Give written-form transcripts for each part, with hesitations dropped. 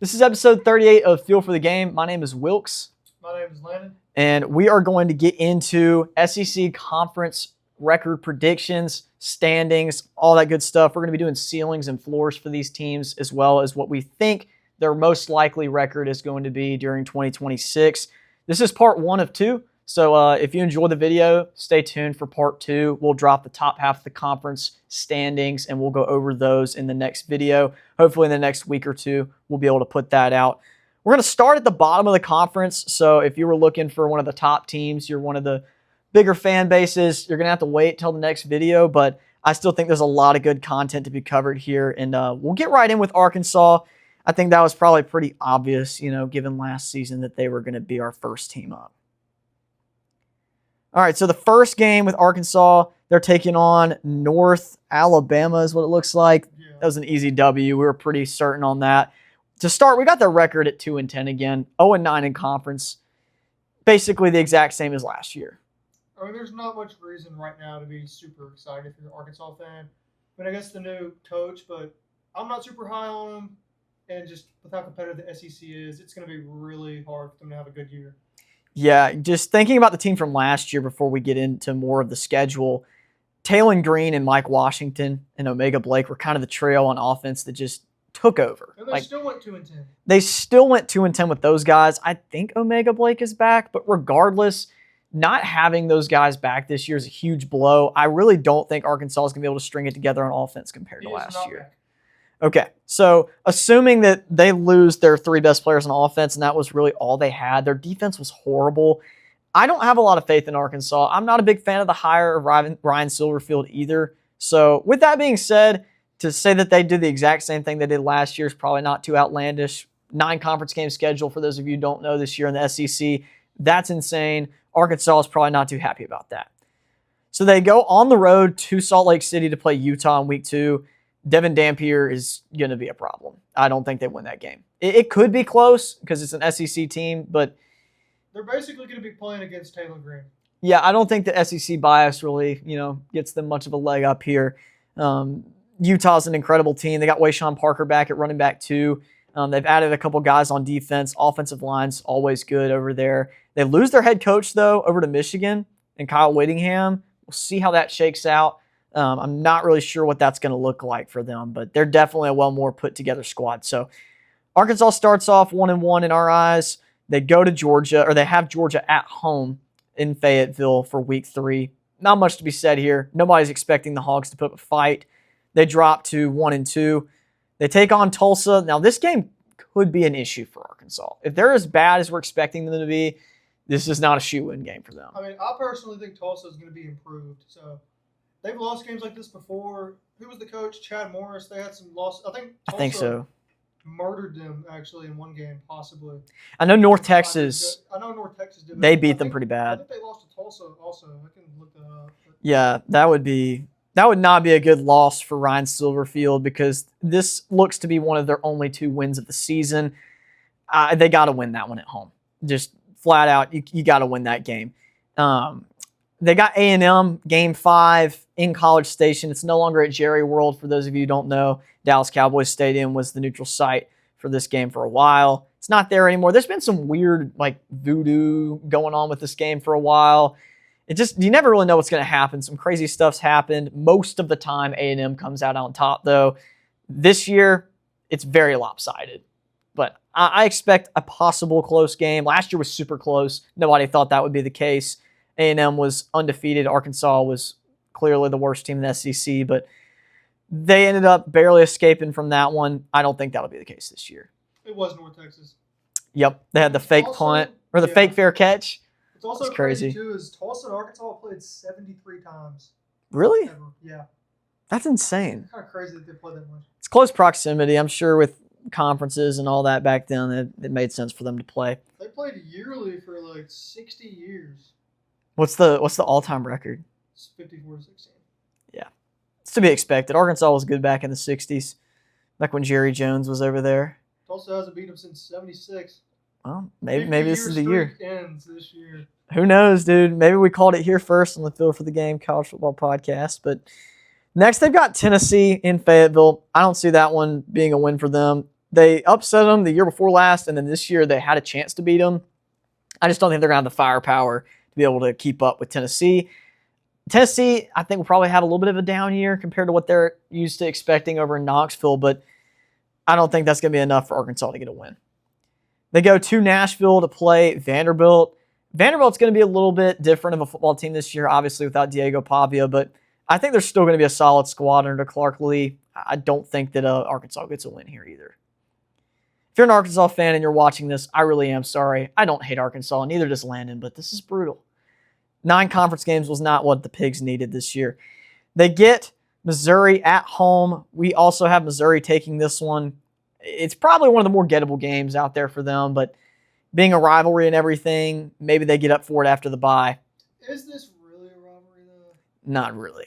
This is episode 38 of Feel for the Game. My name is Wilkes. My name is Landon. And we are going to get into SEC conference record predictions, standings, all that good stuff. We're going to be doing ceilings and floors for these teams, as well as what we think their most likely record is going to be during 2026. This is part 1 of 2. So if you enjoyed the video, stay tuned for part 2. We'll drop the top half of the conference standings, and we'll go over those in the next video. Hopefully in the next week or two, we'll be able to put that out. We're going to start at the bottom of the conference. So if you were looking for one of the top teams, you're one of the bigger fan bases, you're going to have to wait till the next video. But I still think there's a lot of good content to be covered here. And we'll get right in with Arkansas. I think that was probably pretty obvious, given last season that they were going to be our first team up. All right, so the first game with Arkansas, they're taking on North Alabama is what it looks like. Yeah. That was an easy W. We were pretty certain on that. To start, we got their record at 2-10 again, 0-9 in conference. Basically the exact same as last year. I mean, there's not much reason right now to be super excited if you're an Arkansas fan. I guess the new coach, but I'm not super high on him. And just with how competitive the SEC is, it's going to be really hard for them to have a good year. Yeah, just thinking about the team from last year before we get into more of the schedule, Talon Green and Mike Washington and Omega Blake were kind of the trio on offense that just took over. And they still went 2-10. They still went 2-10 with those guys. I think Omega Blake is back, but regardless, not having those guys back this year is a huge blow. I really don't think Arkansas is going to be able to string it together on offense compared to last year. Back. Okay, so assuming that they lose their 3 best players on offense, and that was really all they had, their defense was horrible. I don't have a lot of faith in Arkansas. I'm not a big fan of the hire of Ryan Silverfield either. So with that being said, to say that they did the exact same thing they did last year is probably not too outlandish. 9 conference game schedule for those of you who don't know this year in the SEC. That's insane. Arkansas is probably not too happy about that. So they go on the road to Salt Lake City to play Utah in week 2. Devin Dampier is going to be a problem. I don't think they win that game. It could be close because it's an SEC team, but they're basically going to be playing against Talon Green. Yeah, I don't think the SEC bias really, gets them much of a leg up here. Utah's an incredible team. They got Wayshawn Parker back at running back 2. They've added a couple guys on defense. Offensive line's always good over there. They lose their head coach, though, over to Michigan and Kyle Whittingham. We'll see how that shakes out. I'm not really sure what that's going to look like for them, but they're definitely a well more put together squad. So Arkansas starts off 1-1 in our eyes. They go to Georgia, or they have Georgia at home in Fayetteville for week 3. Not much to be said here. Nobody's expecting the Hogs to put up a fight. They drop to 1-2. They take on Tulsa. Now this game could be an issue for Arkansas. If they're as bad as we're expecting them to be, this is not a shoe-in game for them. I mean, I personally think Tulsa is going to be improved. So they've lost games like this before. Who was the coach? Chad Morris. They had some losses. I think so. Murdered them actually in one game, possibly. I know North Texas. I know North Texas did. They beat them pretty bad. I think they lost to Tulsa also. I can look that up. Yeah, that would not be a good loss for Ryan Silverfield because this looks to be one of their only 2 wins of the season. They got to win that one at home. Just flat out, you got to win that game. They got A&M Game 5 in College Station. It's no longer at Jerry World. For those of you who don't know, Dallas Cowboys Stadium was the neutral site for this game for a while. It's not there anymore. There's been some weird voodoo going on with this game for a while. You never really know what's going to happen. Some crazy stuff's happened. Most of the time, A&M comes out on top, though. This year, it's very lopsided. But I expect a possible close game. Last year was super close. Nobody thought that would be the case. A&M was undefeated. Arkansas was clearly the worst team in the SEC, but they ended up barely escaping from that one. I don't think that'll be the case this year. It was North Texas. Yep. They had the fake punt or the fake fair catch. It's also crazy, too, is Tulsa and Arkansas played 73 times. Really? Ever. Yeah. That's insane. It's kind of crazy that they played that much. It's close proximity. I'm sure with conferences and all that back then, it made sense for them to play. They played yearly for 60 years. What's the all-time record? It's 54-16. Yeah. It's to be expected. Arkansas was good back in the 60s, back when Jerry Jones was over there. Tulsa hasn't beat them since 76. Well, maybe this is the year. Ends this year. Who knows, dude? Maybe we called it here first on the Feel for the Game college football podcast. But next, they've got Tennessee in Fayetteville. I don't see that one being a win for them. They upset them the year before last, and then this year they had a chance to beat them. I just don't think they're going to have the firepower to be able to keep up with Tennessee. Tennessee, I think, will probably have a little bit of a down year compared to what they're used to expecting over in Knoxville, but I don't think that's going to be enough for Arkansas to get a win. They go to Nashville to play Vanderbilt. Vanderbilt's going to be a little bit different of a football team this year, obviously without Diego Pavia, but I think there's still going to be a solid squad under Clark Lee. I don't think that Arkansas gets a win here either. If you're an Arkansas fan and you're watching this, I really am sorry. I don't hate Arkansas, neither does Landon, but this is brutal. 9 conference games was not what the Pigs needed this year. They get Missouri at home. We also have Missouri taking this one. It's probably one of the more gettable games out there for them, but being a rivalry and everything, maybe they get up for it after the bye. Is this really a rivalry, though? Not really.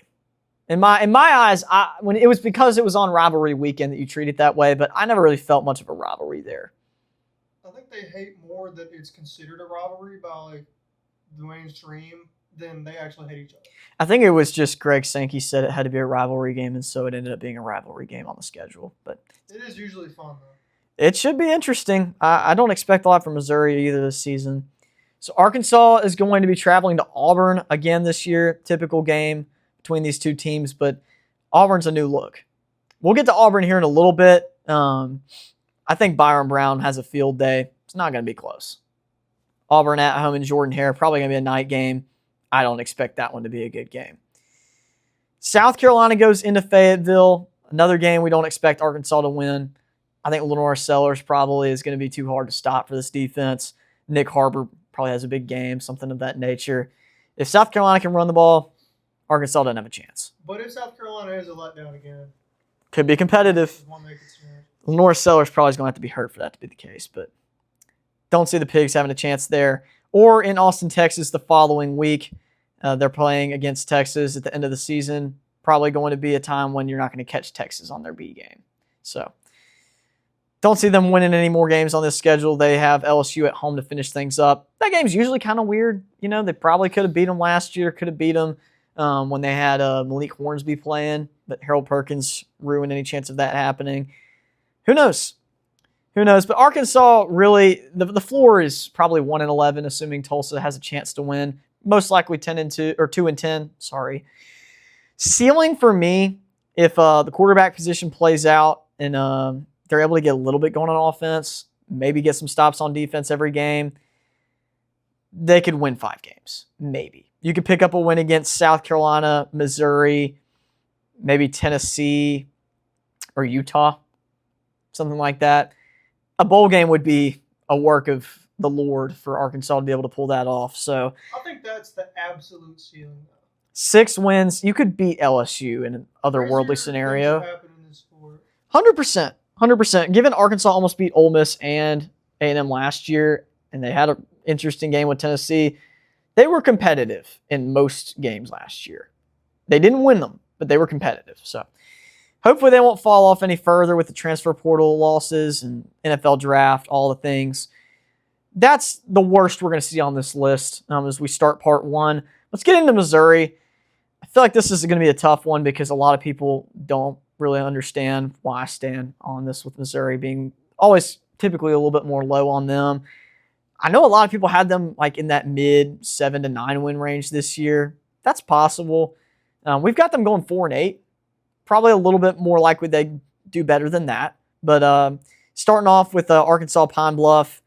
In my eyes, when it was because it was on rivalry weekend that you treat it that way, but I never really felt much of a rivalry there. I think they hate more that it's considered a rivalry by like the mainstream than they actually hate each other. I think it was just Greg Sankey said it had to be a rivalry game, and so it ended up being a rivalry game on the schedule. But it is usually fun, though. It should be interesting. I don't expect a lot from Missouri either this season. So Arkansas is going to be traveling to Auburn again this year. Typical game between these two teams, but Auburn's a new look. We'll get to Auburn here in a little bit. I think Byron Brown has a field day. It's not going to be close. Auburn at home in Jordan-Hare, probably going to be a night game. I don't expect that one to be a good game. South Carolina goes into Fayetteville. Another game we don't expect Arkansas to win. I think Lenore Sellers probably is going to be too hard to stop for this defense. Nick Harbor probably has a big game, something of that nature. If South Carolina can run the ball, Arkansas doesn't have a chance. But if South Carolina is a letdown again, could be competitive. Lenore Sellers probably is going to have to be hurt for that to be the case, but don't see the Pigs having a chance there. Or in Austin, Texas the following week. They're playing against Texas at the end of the season. Probably going to be a time when you're not going to catch Texas on their B game. So don't see them winning any more games on this schedule. They have LSU at home to finish things up. That game's usually kind of weird. You know, they probably could have beat them last year, could have beat them when they had Malik Hornsby playing, but Harold Perkins ruined any chance of that happening. Who knows? Who knows? But Arkansas really, the floor is probably 1-11, assuming Tulsa has a chance to win. Most likely 2-10. Sorry. Ceiling for me, if the quarterback position plays out and they're able to get a little bit going on offense, maybe get some stops on defense every game, they could win 5 games. Maybe. You could pick up a win against South Carolina, Missouri, maybe Tennessee or Utah, something like that. A bowl game would be a work of the Lord for Arkansas to be able to pull that off. So I think that's the absolute ceiling, though. 6 wins. You could beat LSU in an otherworldly scenario. 100%. 100%. Given Arkansas almost beat Ole Miss and A&M last year, and they had an interesting game with Tennessee, they were competitive in most games last year. They didn't win them, but they were competitive. So hopefully they won't fall off any further with the transfer portal losses and NFL draft, all the things. That's the worst we're going to see on this list as we start part 1. Let's get into Missouri. I feel like this is going to be a tough one because a lot of people don't really understand why I stand on this with Missouri being always typically a little bit more low on them. I know a lot of people had them like in that mid 7 to 9 win range this year. That's possible. We've got them going 4-8. Probably a little bit more likely they do better than that. But starting off with Arkansas Pine Bluff,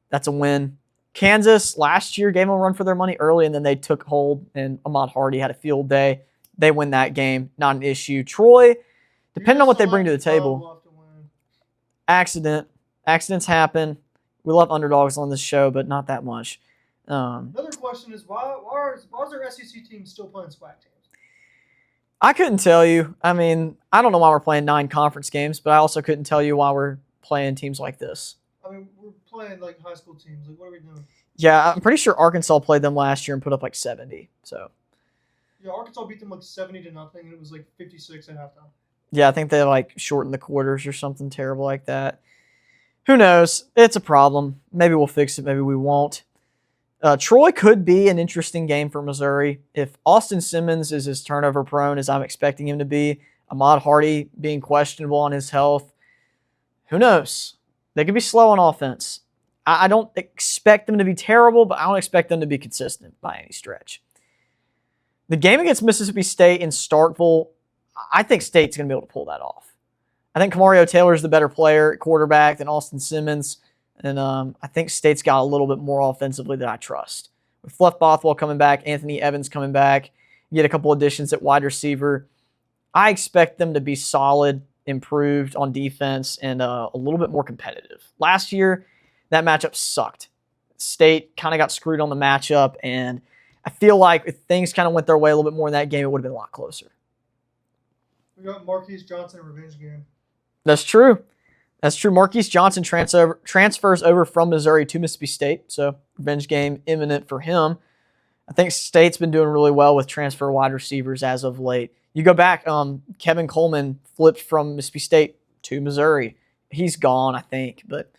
that's a win. Kansas last year gave them a run for their money early, and then they took hold, and Ahmad Hardy had a field day. They win that game. Not an issue. Troy, depending on what they bring to the table. Accidents happen. We love underdogs on this show, but not that much. Another question is, why is their SEC team still playing SWAC teams? I couldn't tell you. I mean, I don't know why we're playing 9 conference games, but I also couldn't tell you why we're playing teams like this. I mean, we're playing like high school teams. Like, what are we doing? Yeah, I'm pretty sure Arkansas played them last year and put up like 70. So. Yeah, Arkansas beat them like 70-0, and it was like 56 at halftime. Yeah, I think they like shortened the quarters or something terrible like that. Who knows? It's a problem. Maybe we'll fix it. Maybe we won't. Troy could be an interesting game for Missouri. If Austin Simmons is as turnover prone as I'm expecting him to be, Ahmad Hardy being questionable on his health, Who knows? They could be slow on offense. I don't expect them to be terrible, but I don't expect them to be consistent by any stretch. The game against Mississippi State in Starkville, I think State's going to be able to pull that off. I think Kamario Taylor is the better player at quarterback than Austin Simmons, and I think State's got a little bit more offensively that I trust. With Fluff Bothwell coming back, Anthony Evans coming back, you get a couple additions at wide receiver. I expect them to be solid, improved on defense, and a little bit more competitive. Last year, that matchup sucked. State kind of got screwed on the matchup, and I feel like if things kind of went their way a little bit more in that game, it would have been a lot closer. We got Marquise Johnson revenge game. That's true. That's true. Marquise Johnson transfers over from Missouri to Mississippi State, so revenge game imminent for him. I think State's been doing really well with transfer wide receivers as of late. You go back, Kevin Coleman flipped from Mississippi State to Missouri. He's gone, I think, but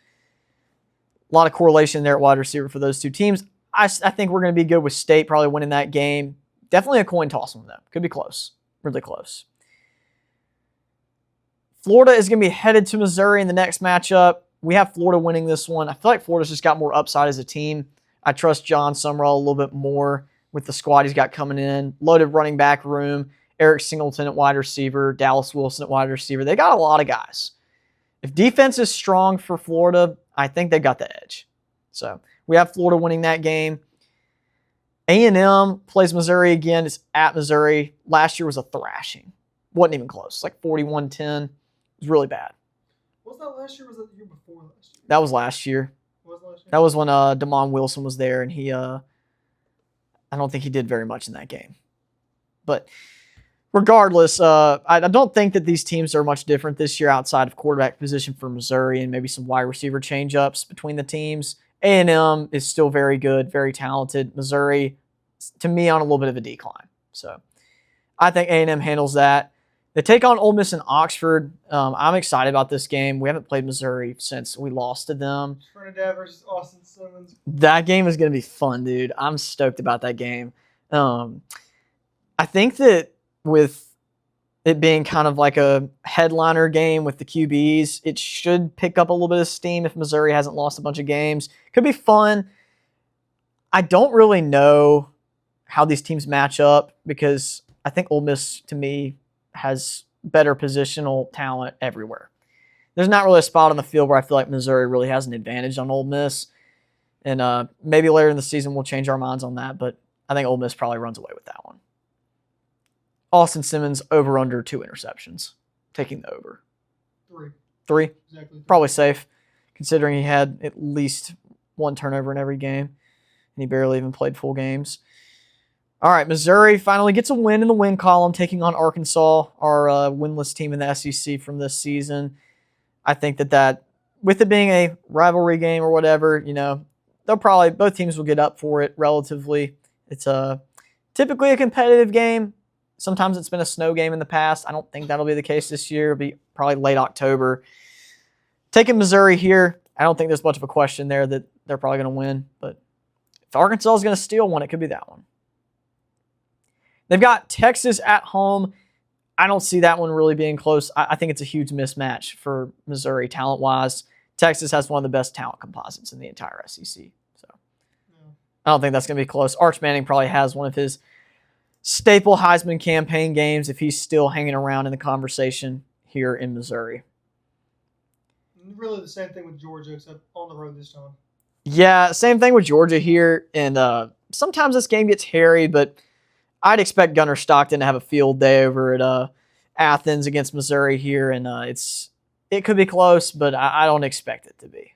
a lot of correlation there at wide receiver for those two teams. I think we're going to be good with State probably winning that game. Definitely a coin toss on them. Could be close. Really close. Florida is going to be headed to Missouri in the next matchup. We have Florida winning this one. I feel like Florida's just got more upside as a team. I trust John Summerall a little bit more with the squad he's got coming in. Loaded running back room. Eric Singleton at wide receiver. Dallas Wilson at wide receiver. They got a lot of guys. If defense is strong for Florida, I think they got the edge. So we have Florida winning that game. A&M plays Missouri again. It's at Missouri. Last year was a thrashing. Wasn't even close. Like 41-10. It was really bad. Was that last year or was that the year before last year? That was last year. Was last year? That was when Damon Wilson was there, and he I don't think he did very much in that game. But regardless, I don't think that these teams are much different this year outside of quarterback position for Missouri and maybe some wide receiver change-ups between the teams. A&M is still very good, very talented. Missouri, to me, on a little bit of a decline. So I think A&M handles that. They take on Ole Miss and Oxford. I'm excited about this game. We haven't played Missouri since we lost to them. Trinidad versus Austin Simmons. That game is going to be fun, dude. I'm stoked about that game. I think that with it being kind of like a headliner game with the QBs, it should pick up a little bit of steam if Missouri hasn't lost a bunch of games. Could be fun. I don't really know how these teams match up because I think Ole Miss, to me, has better positional talent everywhere. There's not really a spot on the field where I feel like Missouri really has an advantage on Ole Miss. And maybe later in the season we'll change our minds on that, but I think Ole Miss probably runs away with that one. Austin Simmons over under 2 interceptions. Taking the over. 3. 3? Exactly. Probably safe, considering he had at least 1 turnover in every game, and he barely even played full games. All right, Missouri finally gets a win in the win column, taking on Arkansas, our winless team in the SEC from this season. I think that with it being a rivalry game or whatever, they'll probably, both teams will get up for it relatively. It's typically a competitive game. Sometimes it's been a snow game in the past. I don't think that'll be the case this year. It'll be probably late October. Taking Missouri here, I don't think there's much of a question there that they're probably going to win. But if Arkansas is going to steal one, it could be that one. They've got Texas at home. I don't see that one really being close. I think it's a huge mismatch for Missouri talent-wise. Texas has one of the best talent composites in the entire SEC. So I don't think that's going to be close. Arch Manning probably has one of his staple Heisman campaign games if he's still hanging around in the conversation here in Missouri. Really the same thing with Georgia, except on the road this time. Yeah, same thing with Georgia here. And sometimes this game gets hairy, but I'd expect Gunnar Stockton to have a field day over at Athens against Missouri here. And it could be close, but I don't expect it to be.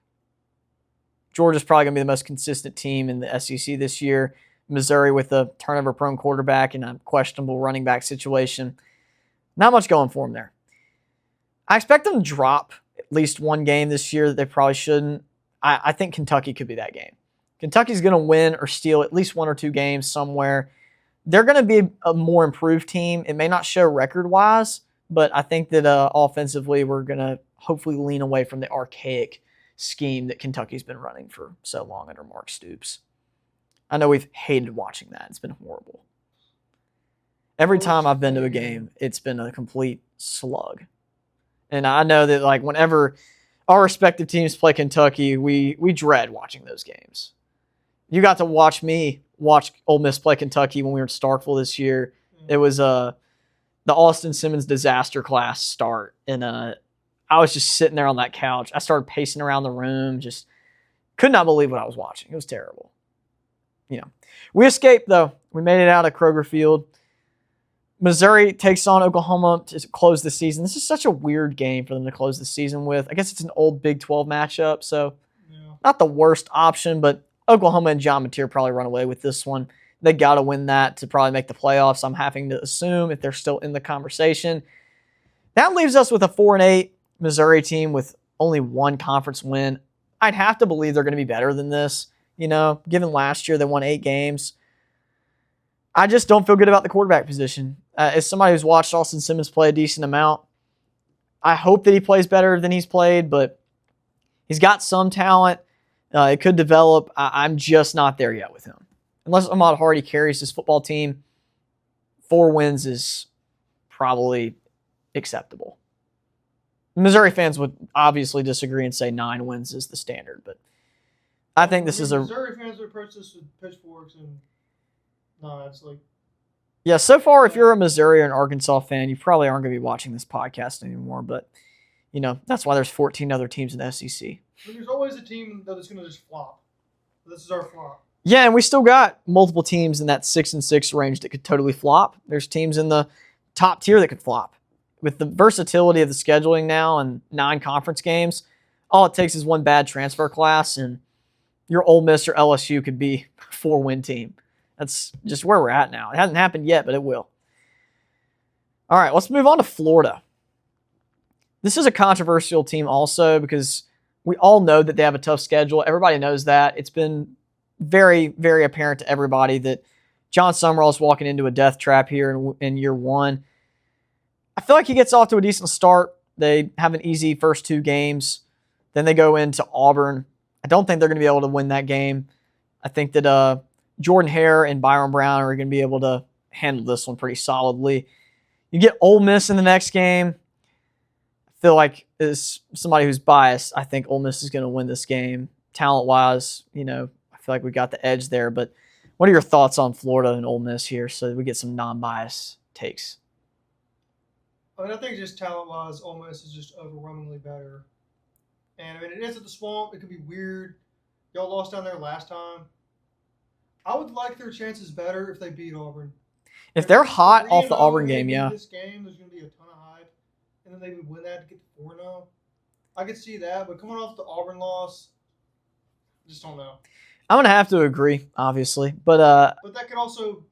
Georgia's probably going to be the most consistent team in the SEC this year. Missouri with a turnover-prone quarterback and a questionable running back situation. Not much going for them there. I expect them to drop at least one game this year that they probably shouldn't. I think Kentucky could be that game. Kentucky's going to win or steal at least 1 or 2 games somewhere. They're going to be a more improved team. It may not show record-wise, but I think that offensively we're going to hopefully lean away from the archaic scheme that Kentucky's been running for so long under Mark Stoops. I know we've hated watching that. It's been horrible. Every time I've been to a game, it's been a complete slug. And I know that whenever our respective teams play Kentucky, we dread watching those games. You got to watch me watch Ole Miss play Kentucky when we were in Starkville this year. It was the Austin Simmons disaster class start, and I was just sitting there on that couch. I started pacing around the room, just could not believe what I was watching. It was terrible. We escaped though. We made it out of Kroger Field. Missouri takes on Oklahoma to close the season. This is such a weird game for them to close the season with. I guess it's an old Big 12 matchup, so not the worst option, but Oklahoma and John Mateer probably run away with this one. They got to win that to probably make the playoffs, I'm having to assume, if they're still in the conversation. That leaves us with a 4-8 Missouri team with only one conference win. I'd have to believe they're going to be better than this. Given last year they won 8 games. I just don't feel good about the quarterback position. As somebody who's watched Austin Simmons play a decent amount, I hope that he plays better than he's played, but he's got some talent. It could develop. I'm just not there yet with him. Unless Ahmad Hardy carries his football team, 4 wins is probably acceptable. Missouri fans would obviously disagree and say 9 wins is the standard, but I think this is a... Missouri fans would approach this with pitchforks and... No, it's like... Yeah, so far, if you're a Missouri or an Arkansas fan, you probably aren't going to be watching this podcast anymore, but, that's why there's 14 other teams in the SEC. But there's always a team that's going to just flop. This is our flop. Yeah, and we still got multiple teams in that 6-6 range that could totally flop. There's teams in the top tier that could flop. With the versatility of the scheduling now and 9 conference games, all it takes is one bad transfer class, and your Ole Miss or LSU could be a 4-win team. That's just where we're at now. It hasn't happened yet, but it will. All right, let's move on to Florida. This is a controversial team also because we all know that they have a tough schedule. Everybody knows that. It's been very, very apparent to everybody that John Summerall is walking into a death trap here in year 1. I feel like he gets off to a decent start. They have an easy first 2 games. Then they go into Auburn. I don't think they're going to be able to win that game. I think that Jordan Hare and Byron Brown are going to be able to handle this one pretty solidly. You get Ole Miss in the next game. I feel like, as somebody who's biased, I think Ole Miss is going to win this game. Talent-wise, I feel like we got the edge there. But what are your thoughts on Florida and Ole Miss here so that we get some non-biased takes? I think just talent-wise, Ole Miss is just overwhelmingly better. And, it is at the Swamp. It could be weird. Y'all lost down there last time. I would like their chances better if they beat Auburn. If they're hot off the Auburn game, yeah. This game, there's going to be a ton of hype. And then they would win that to get to 4-0. I could see that. But coming off the Auburn loss, I just don't know. I'm going to have to agree, obviously. But that could also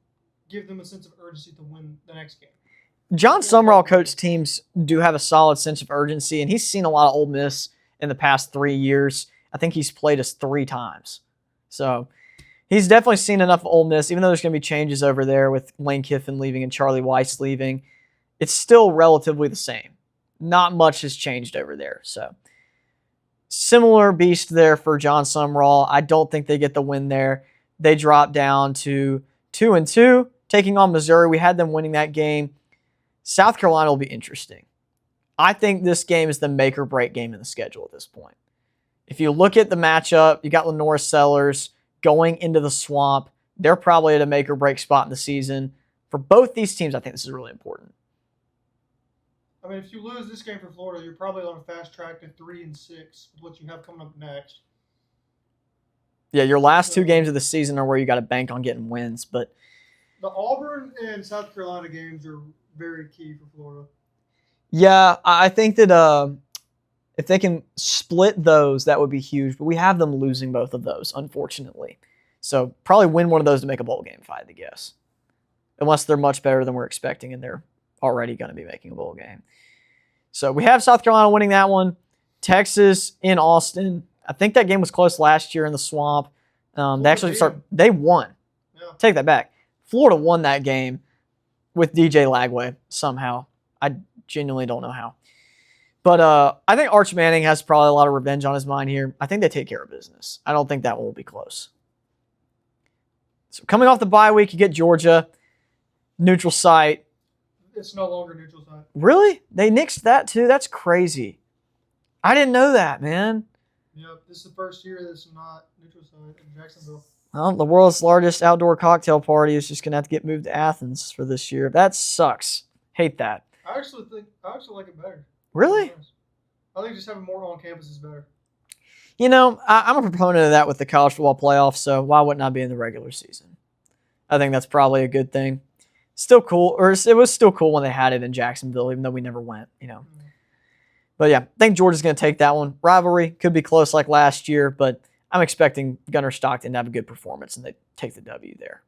give them a sense of urgency to win the next game. John Summerall coach teams do have a solid sense of urgency, and he's seen a lot of Ole Miss in the past 3 years. I think he's played us 3 times. So he's definitely seen enough of Ole Miss, even though there's going to be changes over there with Lane Kiffin leaving and Charlie Weiss leaving. It's still relatively the same. Not much has changed over there. So similar beast there for John Summerall. I don't think they get the win there. They drop down to 2-2, taking on Missouri. We had them winning that game. South Carolina will be interesting. I think this game is the make or break game in the schedule at this point. If you look at the matchup, you got Lenora Sellers going into the Swamp. They're probably at a make or break spot in the season. For both these teams, I think this is really important. If you lose this game for Florida, you're probably on a fast track to 3-6 with what you have coming up next. Yeah, your last 2 games of the season are where you got to bank on getting wins. But the Auburn and South Carolina games are very key for Florida. Yeah, I think that if they can split those, that would be huge. But we have them losing both of those, unfortunately. So probably win one of those to make a bowl game, if I had to guess. Unless they're much better than we're expecting and they're already going to be making a bowl game. So we have South Carolina winning that one. Texas in Austin. I think that game was close last year in the Swamp. They won. Yeah. Take that back. Florida won that game with DJ Lagway somehow. I genuinely don't know how. But I think Arch Manning has probably a lot of revenge on his mind here. I think they take care of business. I don't think that one will be close. So coming off the bye week, you get Georgia. Neutral site. It's no longer neutral site. Really? They nixed that too? That's crazy. I didn't know that, man. Yep, this is the first year that's not neutral site in Jacksonville. Well, the world's largest outdoor cocktail party is just going to have to get moved to Athens for this year. That sucks. Hate that. I actually like it better. Really? I think just having more on campus is better. You know, I'm a proponent of that with the college football playoffs, so why wouldn't I be in the regular season? I think that's probably a good thing. Still cool, or it was still cool when they had it in Jacksonville, even though we never went, you know. But yeah, I think Georgia's going to take that one. Rivalry could be close like last year, but I'm expecting Gunnar Stockton to have a good performance, and they take the W there.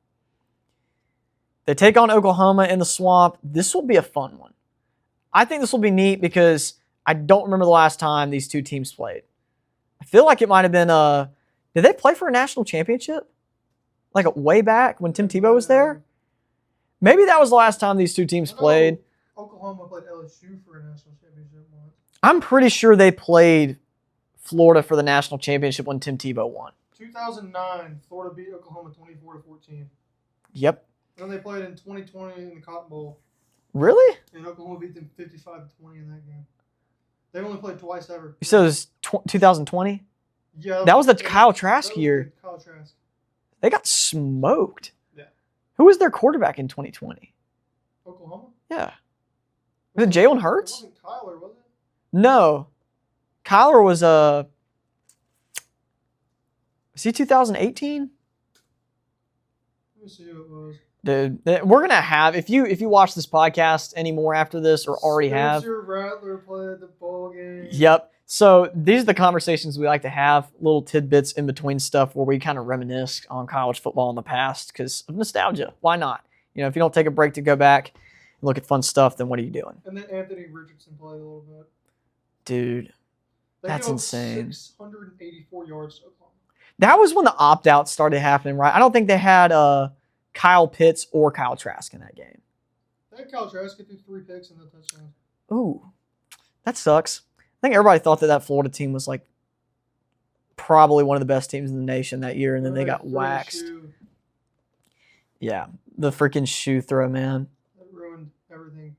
They take on Oklahoma in the Swamp. This will be a fun one. I think this will be neat because I don't remember the last time these two teams played. I feel like it might have been did they play for a national championship? Like way back when Tim Tebow was there? Maybe that was the last time these two teams played. Oklahoma played LSU for a national championship once. I'm pretty sure they played Florida for the national championship when Tim Tebow won. 2009, Florida beat Oklahoma 24-14. Yep. And then they played in 2020 in the Cotton Bowl. Really? And Oklahoma beat them 55-20 in that game. They've only played twice ever. You said it was 2020? Yeah. That was the Kyle Trask year. Kyle Trask. They got smoked. Yeah. Who was their quarterback in 2020? Oklahoma? Yeah. Was it Jalen Hurts? It wasn't Kyler, was it? No. Kyler was was he 2018? Let me see who it was. Dude, we're gonna have if you watch this podcast anymore after this or already have. Spencer Rattler played the bowl game. Yep. So these are the conversations we like to have, little tidbits in between stuff where we kind of reminisce on college football in the past because of nostalgia. Why not? You know, if you don't take a break to go back and look at fun stuff, then what are you doing? And then Anthony Richardson played a little bit. Dude, that's gave up insane. 684 yards to Oklahoma. That was when the opt-outs started happening, right? I don't think they had Kyle Pitts or Kyle Trask in that game. They had Kyle Trask get through 3 picks and a touchdown. Ooh, that sucks. I think everybody thought that Florida team was like probably one of the best teams in the nation that year, and then they got waxed. Yeah, the freaking shoe throw, man. That ruined everything.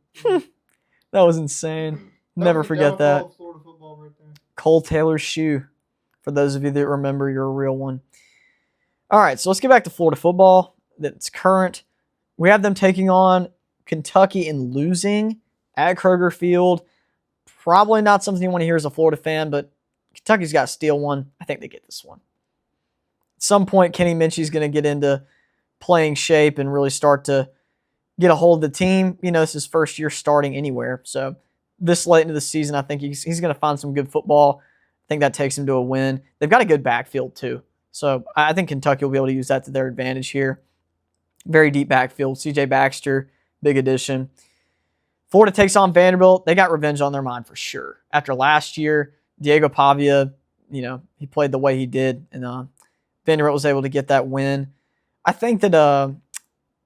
That was insane. Never forget that. Florida football right there. Cole Taylor's shoe. For those of you that remember, you're a real one. All right, so let's get back to Florida football. That's current. We have them taking on Kentucky and losing at Kroger Field. Probably not something you want to hear as a Florida fan, but Kentucky's got to steal one. I think they get this one. At some point, Kenny Minchie's going to get into playing shape and really start to get a hold of the team. You know, it's his first year starting anywhere. So this late into the season, I think he's going to find some good football. I think that takes him to a win. They've got a good backfield too. So I think Kentucky will be able to use that to their advantage here. Very deep backfield. C.J. Baxter, big addition. Florida takes on Vanderbilt. They got revenge on their mind for sure. After last year, Diego Pavia, you know, he played the way he did, and Vanderbilt was able to get that win. I think that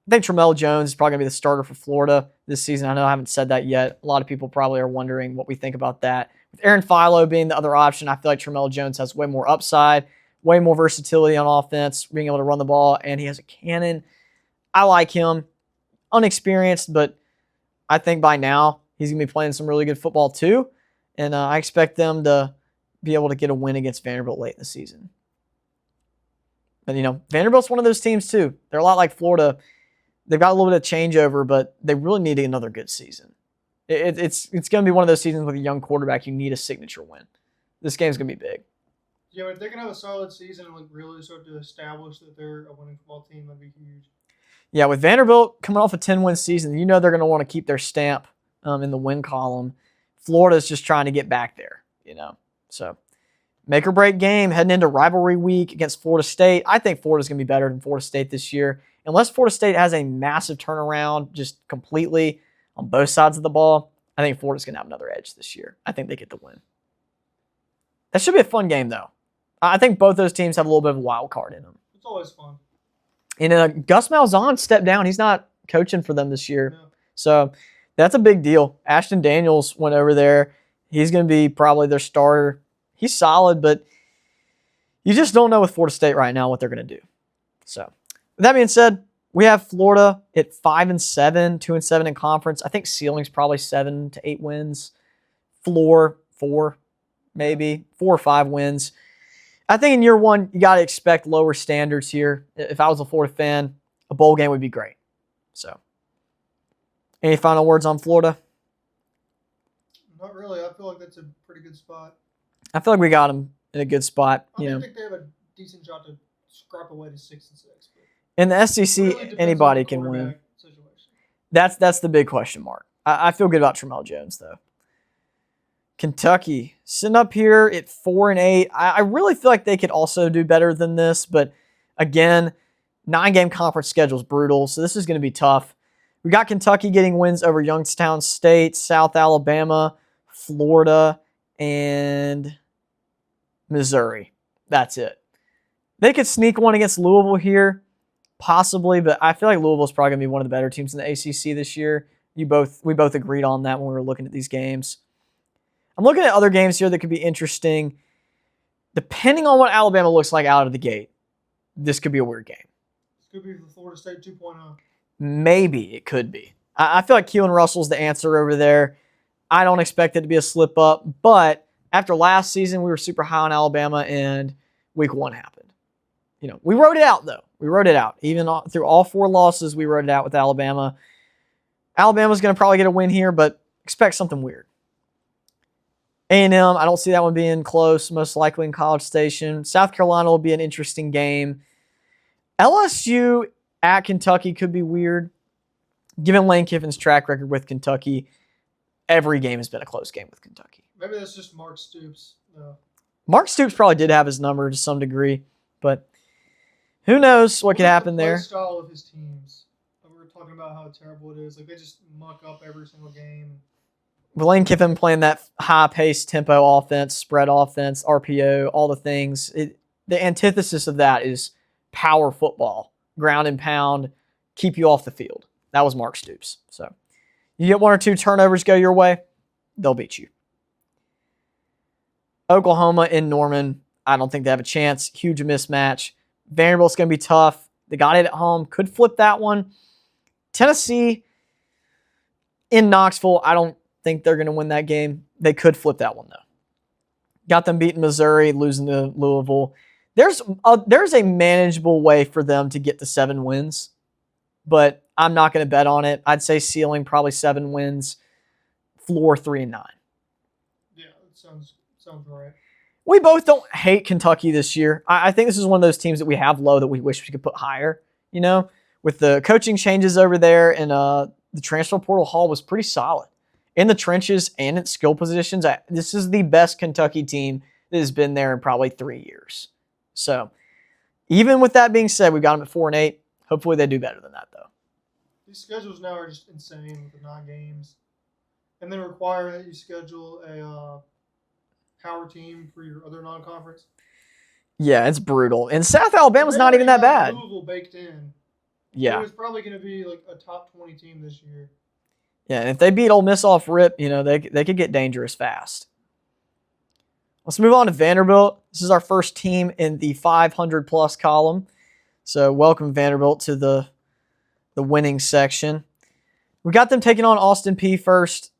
Tramell Jones is probably going to be the starter for Florida this season. I know I haven't said that yet. A lot of people probably are wondering what we think about that. With Aaron Philo being the other option, I feel like Tramell Jones has way more upside, way more versatility on offense, being able to run the ball, and he has a cannon. I like him. Unexperienced, but I think by now he's going to be playing some really good football too, and I expect them to be able to get a win against Vanderbilt late in the season. But, you know, Vanderbilt's one of those teams too. They're a lot like Florida. They've got a little bit of changeover, but they really need another good season. It's going to be one of those seasons with a young quarterback. You need a signature win. This game's going to be big. Yeah, but if they can have a solid season and like really start to establish that they're a winning football team, that'd be huge. Yeah, with Vanderbilt coming off a 10-win season, you know they're going to want to keep their stamp in the win column. Florida's just trying to get back there, you know. So, make or break game heading into rivalry week against Florida State. I think Florida's going to be better than Florida State this year. Unless Florida State has a massive turnaround just completely on both sides of the ball, I think Florida's going to have another edge this year. I think they get the win. That should be a fun game, though. I think both those teams have a little bit of a wild card in them. It's always fun. And Gus Malzahn stepped down. He's not coaching for them this year. No. So that's a big deal. Ashton Daniels went over there. He's going to be probably their starter. He's solid, but you just don't know with Florida State right now what they're going to do. So with that being said, we have Florida at 5-7, 2-7 in conference. I think ceiling's probably 7 to 8 wins. Floor 4. maybe 4 or 5 wins. I think in year one, you got to expect lower standards here. If I was a Florida fan, a bowl game would be great. So, any final words on Florida? Not really. I feel like that's a pretty good spot. I feel like we got them in a good spot. I think they have a decent shot to scrap away to 6 and 6. In the SEC, really anybody can win. Situation. That's the big question mark. I feel good about Tramel Jones, though. Kentucky, sitting up here at 4-8. I really feel like they could also do better than this, but again, 9-game conference schedule is brutal, so this is going to be tough. We got Kentucky getting wins over Youngstown State, South Alabama, Florida, and Missouri. That's it. They could sneak one against Louisville here, possibly, but I feel like Louisville's probably going to be one of the better teams in the ACC this year. We both agreed on that when we were looking at these games. I'm looking at other games here that could be interesting. Depending on what Alabama looks like out of the gate, this could be a weird game. This could be the Florida State 2.0. Maybe it could be. I feel like Keelan Russell's the answer over there. I don't expect it to be a slip up, but after last season, we were super high on Alabama, and week 1 happened. We wrote it out, though. We wrote it out. Even through all 4 losses, we wrote it out with Alabama. Alabama's going to probably get a win here, but expect something weird. A&M, I don't see that one being close, most likely in College Station. South Carolina will be an interesting game. LSU at Kentucky could be weird. Given Lane Kiffin's track record with Kentucky, every game has been a close game with Kentucky. Maybe that's just Mark Stoops. No. Mark Stoops probably did have his number to some degree, but who knows what could happen there. The style of his teams. We were talking about how terrible it is. Like, they just muck up every single game. Lane Kiffin playing that high-paced tempo offense, spread offense, RPO, all the things. The antithesis of that is power football, ground and pound, keep you off the field. That was Mark Stoops. So you get 1 or 2 turnovers go your way, they'll beat you. Oklahoma in Norman, I don't think they have a chance. Huge mismatch. Vanderbilt's going to be tough. They got it at home. Could flip that one. Tennessee in Knoxville, I don't think they're going to win that game. They could flip that one, though. Got them beating Missouri, losing to Louisville. There's a manageable way for them to get to 7 wins, but I'm not going to bet on it. I'd say ceiling probably 7 wins, floor 3-9. Yeah, that sounds right. We both don't hate Kentucky this year. I think this is one of those teams that we have low that we wish we could put higher. With the coaching changes over there, and the transfer portal haul was pretty solid. In the trenches and at skill positions, this is the best Kentucky team that has been there in probably 3 years. So, even with that being said, we got them at 4-8. Hopefully they do better than that, though. These schedules now are just insane with the 9 games. And then require that you schedule a power team for your other non-conference. Yeah, it's brutal. And South Alabama's not even that bad. Louisville baked in. Yeah. It was probably going to be like a top 20 team this year. Yeah, and if they beat Ole Miss off rip, they could get dangerous fast. Let's move on to Vanderbilt. This is our first team in the 500-plus column. So welcome, Vanderbilt, to the winning section. We got them taking on Austin Peay first.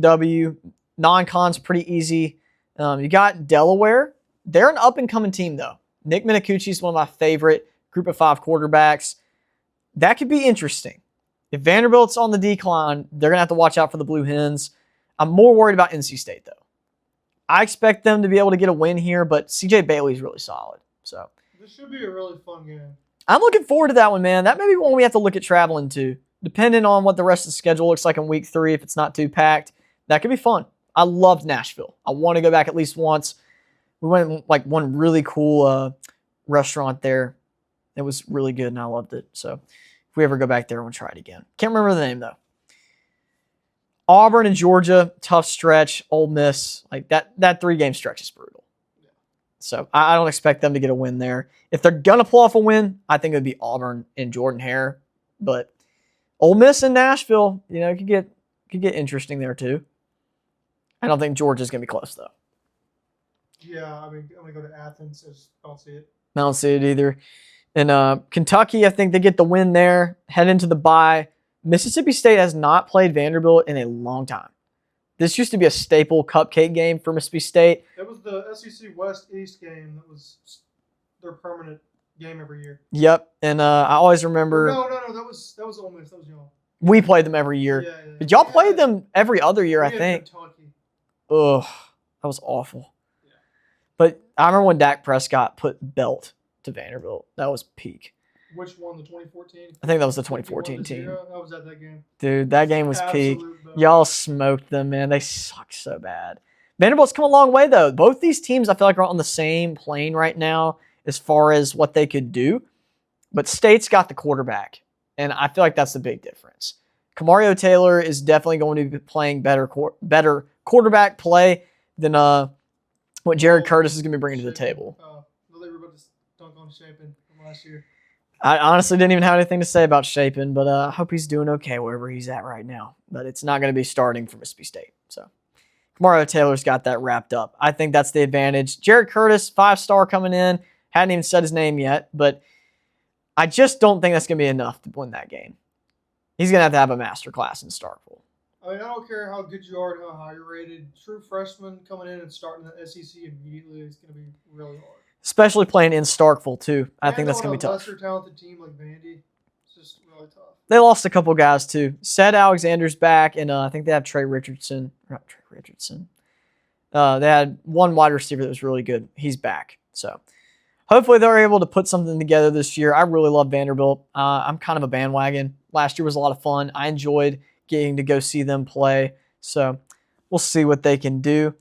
W. Non-con's pretty easy. You got Delaware. They're an up-and-coming team, though. Nick Minicucci is one of my favorite group of 5 quarterbacks. That could be interesting. If Vanderbilt's on the decline, they're going to have to watch out for the Blue Hens. I'm more worried about NC State, though. I expect them to be able to get a win here, but CJ Bailey's really solid. So this should be a really fun game. I'm looking forward to that one, man. That may be one we have to look at traveling to. Depending on what the rest of the schedule looks like in week 3, if it's not too packed, that could be fun. I loved Nashville. I want to go back at least once. We went like one really cool restaurant there. It was really good, and I loved it. So if we ever go back there, we'll try it again. Can't remember the name, though. Auburn and Georgia, tough stretch. Ole Miss, like that 3-game stretch is brutal. Yeah. So I don't expect them to get a win there. If they're going to pull off a win, I think it would be Auburn and Jordan Hare. But Ole Miss and Nashville, could get interesting there too. I don't think Georgia's going to be close, though. Yeah, I mean, I'm going to go to Athens. I just don't see it. I don't see it either. And Kentucky, I think they get the win there, head into the bye. Mississippi State has not played Vanderbilt in a long time. This used to be a staple cupcake game for Mississippi State. It was the SEC West East game that was their permanent game every year. Yep, and I always remember. No, that was Ole Miss. That was y'all. We played them every year. Yeah. But y'all played them every other year, I think. Kentucky. Ugh, that was awful. Yeah. But I remember when Dak Prescott put belt to Vanderbilt. That was peak. Which one, the 2014? I think that was the 2014 team. I was at that game. Dude, that game was peak. Belt. Y'all smoked them, man. They suck so bad. Vanderbilt's come a long way, though. Both these teams, I feel like, are on the same plane right now as far as what they could do. But State's got the quarterback, and I feel like that's the big difference. Kamario Taylor is definitely going to be playing better quarterback play than what Jared Curtis is going to be bringing to the table. They were about to dunk on Shapen from last year. I honestly didn't even have anything to say about Shapen, but I hope he's doing okay wherever he's at right now. But it's not going to be starting for Mississippi State. So Kamario Taylor's got that wrapped up. I think that's the advantage. Jared Curtis, 5-star coming in. Hadn't even said his name yet, but I just don't think that's going to be enough to win that game. He's going to have a master class in Starkville. I mean, I don't care how good you are and how high you're rated. True freshman coming in and starting the SEC immediately is going to be really hard. Especially playing in Starkville, too. I think that's going to be tough. A lesser talented team like Vandy, it's just really tough. They lost a couple guys, too. Ced Alexander's back, and I think they have Trey Richardson. Not Trey Richardson. They had one wide receiver that was really good. He's back. So hopefully they're able to put something together this year. I really love Vanderbilt. I'm kind of a bandwagon. Last year was a lot of fun. I enjoyed getting to go see them play. So we'll see what they can do.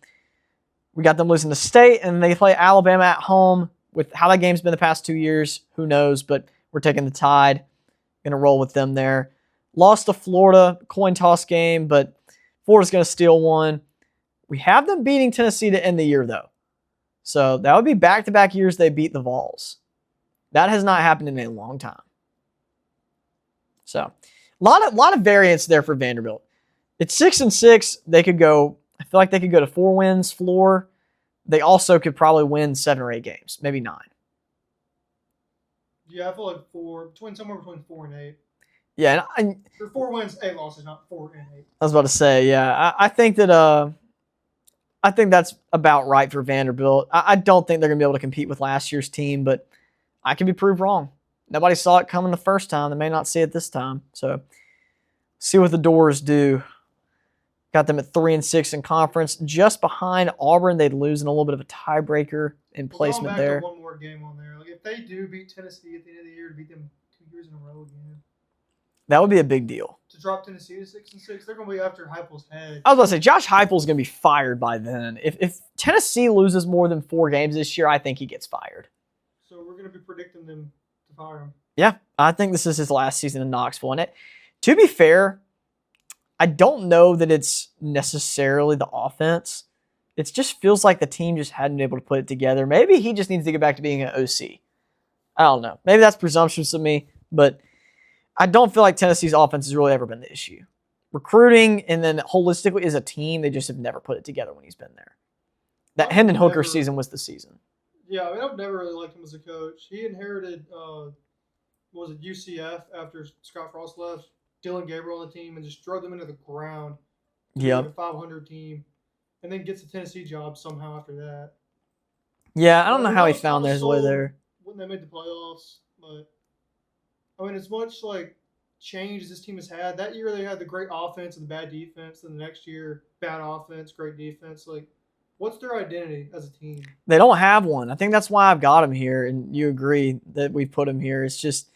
We got them losing to State, and they play Alabama at home. With how that game's been the past 2 years, who knows? But we're taking the Tide. Going to roll with them there. Lost to Florida, coin toss game, but Florida's going to steal one. We have them beating Tennessee to end the year, though. So that would be back-to-back years they beat the Vols. That has not happened in a long time. So a lot of variance there for Vanderbilt. It's 6-6. They could go. I feel like they could go to 4 wins floor. They also could probably win 7 or 8 games, maybe 9. Yeah, I feel like somewhere between 4 and 8. Yeah, and or 4 wins, 8 losses, not 4 and 8. I was about to say, yeah, I think that I think that's about right for Vanderbilt. I don't think they're going to be able to compete with last year's team, but I can be proved wrong. Nobody saw it coming the first time. They may not see it this time. So see what the Doors do. Got them at 3-6 in conference, just behind Auburn. They'd lose in a little bit of a tiebreaker in placement there. One more game on there. Like if they do beat Tennessee at the end of the year, to beat them 2 years in a row again, that would be a big deal. To drop Tennessee to 6-6, they're going to be after Heupel's head. I was about to say Josh Heupel's going to be fired by then. If Tennessee loses more than 4 games this year, I think he gets fired. So we're going to be predicting them to fire him. Yeah, I think this is his last season in Knoxville. And to be fair, I don't know that it's necessarily the offense. It just feels like the team just hadn't been able to put it together. Maybe he just needs to get back to being an OC. I don't know. Maybe that's presumptuous of me, but I don't feel like Tennessee's offense has really ever been the issue. Recruiting and then holistically as a team, they just have never put it together when he's been there. That Hendon Hooker season was the season. Yeah, I mean, I've never really liked him as a coach. He inherited, UCF after Scott Frost left. Dylan Gabriel on the team and just drove them into the ground. Yep. A 500 team. And then gets a Tennessee job somehow after that. Yeah, I don't know how he found his way there. When they made the playoffs, but I mean, as much like change as this team has had, that year they had the great offense and the bad defense, and the next year bad offense, great defense. Like, what's their identity as a team? They don't have one. I think that's why I've got him here, and you agree that we put him here. It's just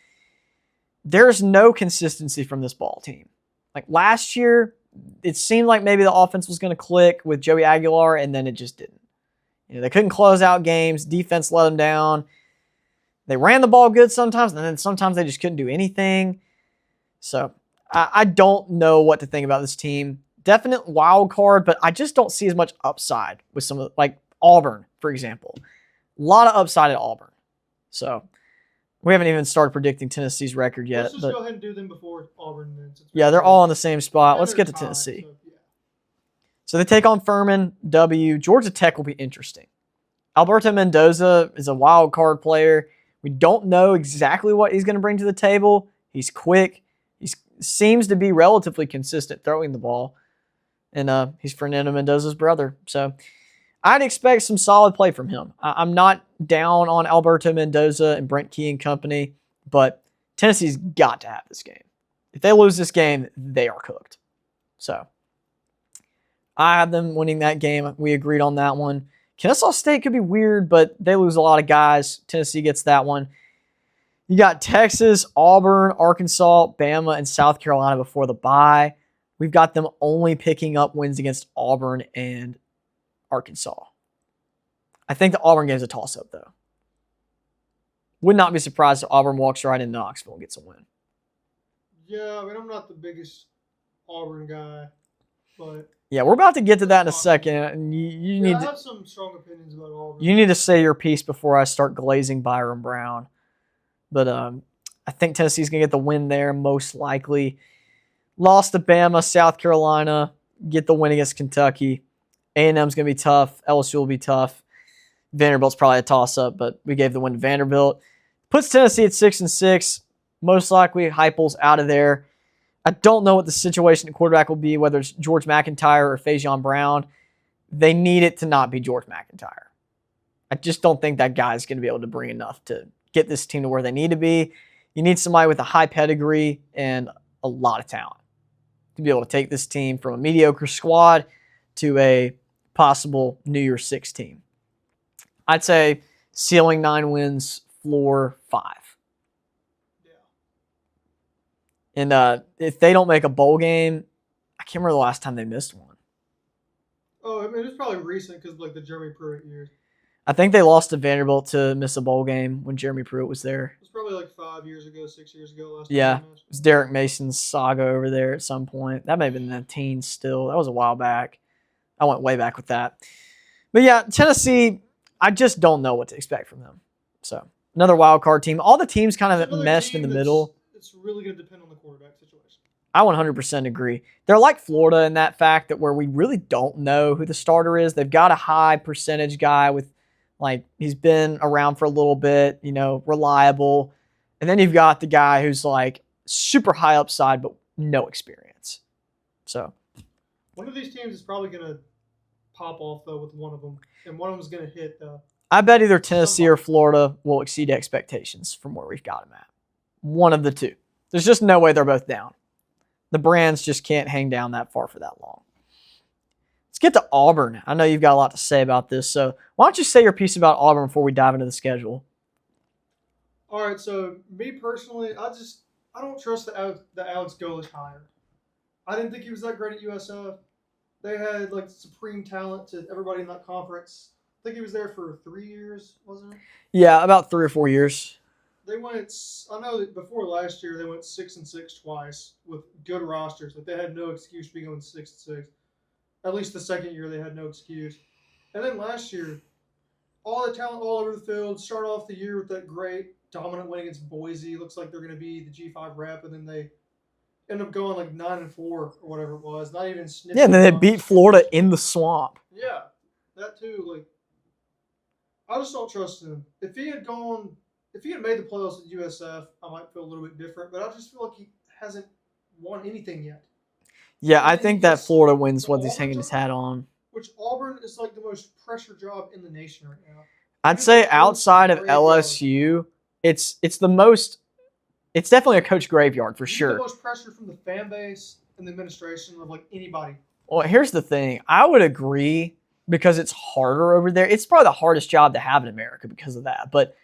there's no consistency from this ball team. Like last year, it seemed like maybe the offense was going to click with Joey Aguilar, and then it just didn't. They couldn't close out games. Defense let them down. They ran the ball good sometimes, and then sometimes they just couldn't do anything. So I don't know what to think about this team. Definite wild card, but I just don't see as much upside with some of like Auburn, for example. A lot of upside at Auburn. So we haven't even started predicting Tennessee's record yet. Let's just go ahead and do them before Auburn. Then, yeah, they're all in the same spot. Let's get to Tennessee. So they take on Furman, W. Georgia Tech will be interesting. Alberto Mendoza is a wild card player. We don't know exactly what he's going to bring to the table. He's quick. He seems to be relatively consistent throwing the ball. and he's Fernando Mendoza's brother. So I'd expect some solid play from him. I'm not down on Alberto Mendoza and Brent Key and company, but Tennessee's got to have this game. If they lose this game, they are cooked. So I have them winning that game. We agreed on that one. Kennesaw State could be weird, but they lose a lot of guys. Tennessee gets that one. You got Texas, Auburn, Arkansas, Bama, and South Carolina before the bye. We've got them only picking up wins against Auburn and Arkansas. I think the Auburn game is a toss-up, though. Would not be surprised if Auburn walks right into Knoxville and gets a win. Yeah, I mean, I'm not the biggest Auburn guy, but yeah, we're about to get to that in a second. And you need I have some strong opinions about Auburn. You need to say your piece before I start glazing Byron Brown. But I think Tennessee's going to get the win there, most likely. Lost to Bama, South Carolina, get the win against Kentucky. A&M's going to be tough. LSU will be tough. Vanderbilt's probably a toss-up, but we gave the win to Vanderbilt. Puts Tennessee at 6-6. Most likely, Heupel's out of there. I don't know what the situation at quarterback will be, whether it's George McIntyre or Fajon Brown. They need it to not be George McIntyre. I just don't think that guy's going to be able to bring enough to get this team to where they need to be. You need somebody with a high pedigree and a lot of talent to be able to take this team from a mediocre squad to a possible New Year's Six team. I'd say ceiling 9 wins, floor 5. And if they don't make a bowl game, I can't remember the last time they missed one. Oh, I mean, it's probably recent because like the Jeremy Pruitt years. I think they lost to Vanderbilt to miss a bowl game when Jeremy Pruitt was there. It was probably like 5 years ago, 6 years ago. Yeah, it was Derek Mason's saga over there at some point. That may have been in the teens still. That was a while back. I went way back with that. But yeah, Tennessee, I just don't know what to expect from them. So another wild card team. All the teams kind of meshed in the middle. It's really going to depend on the quarterback situation. I 100% agree. They're like Florida in that fact that where we really don't know who the starter is. They've got a high percentage guy with, like, he's been around for a little bit, you know, reliable. And then you've got the guy who's like super high upside but no experience. So one of these teams is probably going to pop off, though, with one of them. And one of them is going to hit, though. I bet either Tennessee or Florida will exceed expectations from where we've got them at. One of the two. There's just no way they're both down. The Brands just can't hang down that far for that long. Let's get to Auburn. I know you've got a lot to say about this, so why don't you say your piece about Auburn before we dive into the schedule? All right, so me personally, I don't trust the Alex Golesh hire. I didn't think he was that great at USF. They had like supreme talent to everybody in that conference. I think he was there for 3 years, wasn't it? Yeah, about 3 or 4 years. They went. I know that before last year they went 6-6 twice with good rosters. Like they had no excuse to be going 6-6. At least the second year they had no excuse. And then last year, all the talent all over the field. Start off the year with that great dominant win against Boise. Looks like they're going to be the G5 rep, and then they end up going like 9-4 or whatever it was. Not even sniffing. Yeah, and then they beat Florida in the swamp. Yeah, that too. Like, I just don't trust him. If he had made the playoffs at USF, I might feel a little bit different. But I just feel like he hasn't won anything yet. Yeah, I think that Florida wins what he's hanging his hat on. Which Auburn is like the most pressure job in the nation right now. I'd say outside of LSU, it's the most. It's definitely a coach graveyard for sure. The most pressure from the fan base and the administration of like anybody. Well, here's the thing. I would agree because it's harder over there. It's probably the hardest job to have in America because of that. But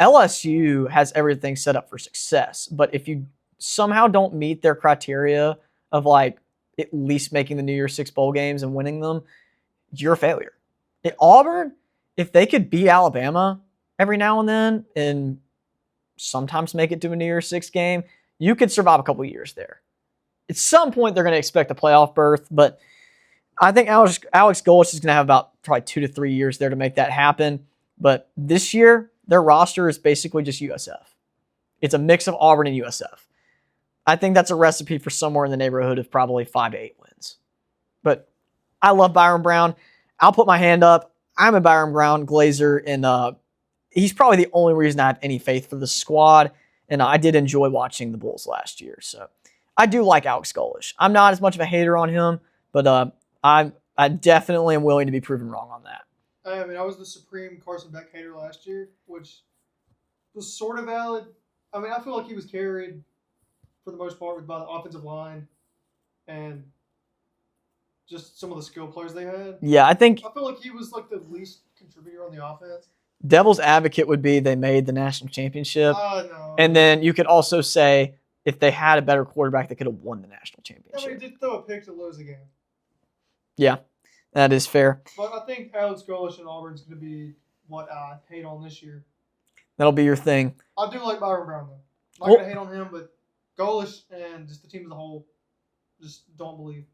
LSU has everything set up for success. But if you somehow don't meet their criteria of like at least making the New Year's Six bowl games and winning them, you're a failure. At Auburn, if they could beat Alabama every now and then and sometimes make it to a New Year's Six game, you could survive a couple of years there. At some point, they're going to expect a playoff berth, but I think Alex Golesh is going to have about probably 2 to 3 years there to make that happen. But this year, their roster is basically just USF. It's a mix of Auburn and USF. I think that's a recipe for somewhere in the neighborhood of probably 5 to 8 wins. But I love Byron Brown. I'll put my hand up. I'm a Byron Brown glazer, and he's probably the only reason I have any faith for the squad. And I did enjoy watching the Bulls last year. So I do like Alex Golesh. I'm not as much of a hater on him, but I definitely am willing to be proven wrong on that. I mean, I was the supreme Carson Beck hater last year, which was sort of valid. I mean, I feel like he was carried for the most part by the offensive line and just some of the skill players they had. Yeah, I think I feel like he was like the least contributor on the offense. devil's advocate would be they made the national championship. No. And then you could also say if they had a better quarterback, they could have won the national I mean, championship. he did throw a pick to lose the game. Yeah, that is fair. But I think Alex Golesh and Auburn's going to be what I hate on this year. That'll be your thing. I do like Byron Brown, though. Not going to hate on him, but Golesh and just the team as a whole just don't believe.